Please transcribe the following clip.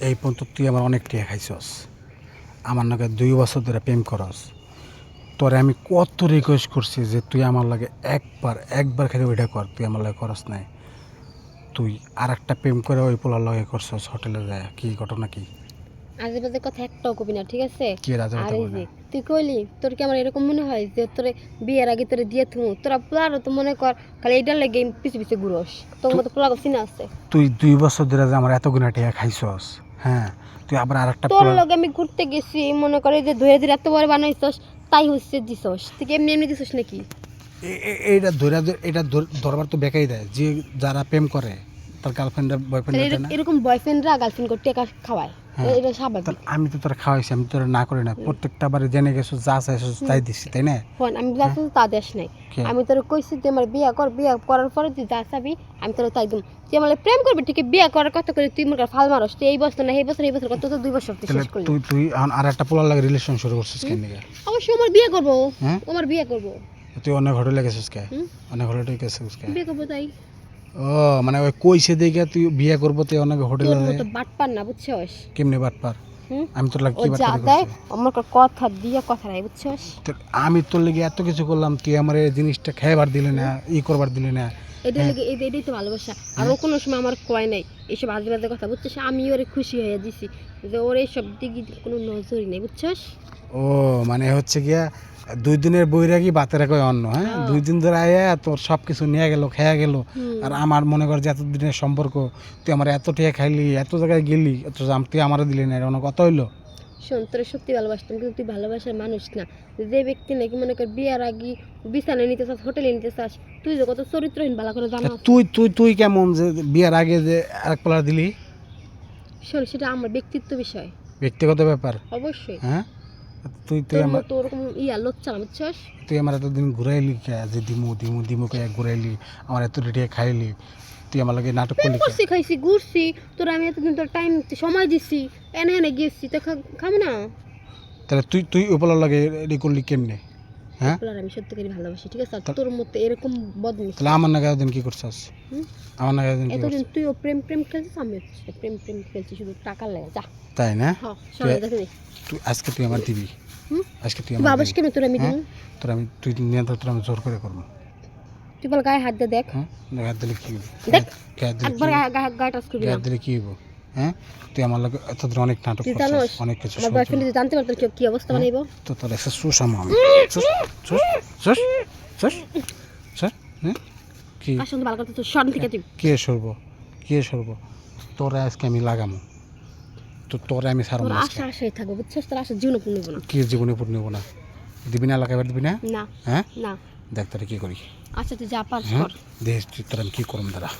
এই পর্যন্ত তুই আমার অনেক টিয়া খাইছস, আমার নাকি 2 বছর ধরে প্রেম করস। তোরে আমি কত রিকোয়েস্ট করছি যে তুই আমার লাগে একবার খালি ওইটা কর, তুই আমার লাগে করস নাই। তুই আর একটা প্রেম করে ওই পোলার লগে করছস হোটেলে যায়। কি ঘটনা কি? আজে বাজে কথা একটাও কবি না, ঠিক আছে? কি রাজা আর কথা এই বলে? যে তুই কইলি তোর কি আমার এরকম মনে হয় যে তোরে বিয়ের আগে তোরে দিয়ে থুমু, তোরা পোলারও তো মনে কর খালি এইটার লাগে পিছে পিছে ঘুরস, তোর মতো পোলাগো চিনা আছে? তুই 2 বছর ধরে যে আমার এত গুণা টিয়া খাইছস, হ্যাঁ, তুই আবার আর একটা তোর লগে আমি ঘুরতে গেছি, মনে করে যে ধুয়ে ধুয়ে এত বড় বানাইছস, তাই হচ্ছে দিছস। তুই কি এমনি এমনি দিছস নাকি? এইটা ধরে এটা ধরবার তো বেকাই দেয় যে যারা প্রেম করে তার গার্লফ্রেন্ডের বয়ফ্রেন্ড তাহলে আছে না। এরকম বয়ফ্রেন্ডরা গার্লফ্রেন্ড করতে টাকা খাওয়ায়, হ্যাঁ। এটা স্বাভাবিক। আমি তো তোরা খাওয়াইছি, আমি তোরা না করি না, প্রত্যেকটা বারে জেনে গেছো যা চাইছো তাই দিচ্ছি, তাই না? ফোন আমি যা চাইছি তা দেশ নাই। কে? আমি তোর কইছি তুই আমার বিয়া কর, বিয়া করার পরে তুই যা চাবি আমি তোর তাই দিম। তুই আমার প্রেম করবি ঠিক, বিয়া করার কথা করে তুই মোর ফাল মারস। তুই এই বছর না এই বছর কত তো 2 বছর তুই তাহলে শেষ করলি। তুই এখন আর একটা পোলার লাগে রিলেশন শুরু করছিস কেন নিকে? অবশ্যই আমার বিয়ে করবো, হ্যাঁ, আমার বিয়ে করবো। তুই অনেক হোটেলে গেছিস কে? হুম? অনেক হোটেলে গেছিস কে? বিয়ে করবো তাই। ও মানে ওই কইছে দেখে তুই বিয়ে করবো, তুই অনেক হোটেলে তোর মতো বাটপার না, বুঝছস? কেমনে বাটপার? হুম? আমি তোর লাগে ও কি যা বাটপারি দেয় করছি? আমার কথা দিয়ে কথা নাই, বুঝছস? আমি তোর লেগে এত কিছু করলাম, তুই আমার এই জিনিসটা খাইবার দিলি না, ই করবার দিলি না। এটা লাগে এটাই তো ভালোবাসা। আর ও কোনো সময় আমার কয় নাই এইসব আজে বাজে কথা, বুঝছস? আমি ওরে খুশি হয়ে দিছি যে ওর এইসব দিকে কোনো নজরই নেই, বুঝছস? ও মানে হচ্ছে গিয়া 2 দিনের বৈরাগী বাতের কয় অন্য, হ্যাঁ, 2 দিন ধরে আয়া তোর সব কিছু নিয়ে গেল, খেয়া গেল। আর আমার মনে কর যে এত দিনের সম্পর্ক, তুই আমার এত টিয়া খাইলি, এত জায়গায় গেলি, এত তুই আমার দিলি না, এটা অনেক কথা হইলো? শোন, তোর সত্যি ভালোবাসতাম কিন্তু তুই ভালোবাসার মানুষ না। যে ব্যক্তি নাকি মনে কর বিয়ার আগে বিছানায় নিতে চাস, হোটেলে নিতে চাস, তুই যে কত চরিত্রহীন ভালো করে জানা আছে। তুই তুই তুই কেমন যে বিয়ার আগে যে আরেক পোলা দিলি? শোন, সেটা আমার ব্যক্তিত্ব বিষয়। ব্যক্তিগত ব্যাপার। অবশ্যই। হ্যাঁ, তুই তুই তোর আমার মতো ওরকম লোচ্ছা না, বুঝছস? তুই আমার এতদিন ঘুরাইলি কে যে দিমু দিমু দিমু কে ঘুরাইলি, আমার এত টিয়া খাইলি, তুই আমার লাগে নাটক প্রেম করলি কে? করছি, খাইছি, ঘুরছি, তোর আমি এতদিন তোর টাইম সময় দিছি, এনে এনে গেছি, তো খাবো না? তাহলে তুই তুই ওপলার লাগে রেডি করলি কেমনে? হ্যাঁ, আর আমি সত্যিকারই ভালোবাসি, ঠিক আছে? আর তোর মতো এরকম বদমাইশ। তাহলে আমার নাকি এতদিন কি করছিস? হুম? আমার নাকি এতদিন কি এতদিন করছিস? তুইও প্রেম প্রেম খেলছিস, আমিও প্রেম প্রেম খেলছি শুধু টাকার লাগে। যা। তাই না? হ্যাঁ, সবাই দেখে নে। তুই আজকে তুই আমার দিবি, হুম? আজকে তুই তুই আমার ভাবাস দিবি। কেন তোর আমি হ্যাঁ? দিন? তুই নিয়ে তোর আমি জোর করে করবো। তুই বল গায়ে হাত দিয়ে দেখ। হ্যাঁ, গায়ে দিলে কি হইব? দেখ, গায়ে দিলে কি একবার হইব? গায়ে টাচ করবি না। গায়ে দিলে কি হইব? হ্যাঁ, তুই আমার লাগে এতদিন অনেক নাটক তুই করছিস, জানোস অনেক কিছু আমার বয়ফ্রেন্ড যদি জানতে পারতো কি অবস্থা বানাইবো? তো তোর এসে সুসামা আমি সুস সুস সুস সুস সুস, হ্যাঁ, কি কার সঙ্গে ভালো কথা তোর শরম থেকে তুই। কে সরব তোরে আজকে আমি লাগামো, তো তোরে আমি ছাড়ব তোর না আশা আশাই থাকবো, বুঝছিস? তোর আশা জীবনে পূর্ণ হইবো না। কি জীবনে পূর্ণ হবো না? দিবি না, লাগাইবার দিবি না? না, হ্যাঁ, না। দেখ তোরে কি করি। আচ্ছা তুই যা পারস হ্যাঁ, কর। দেখ তোর আমি কি করম দাঁড়া।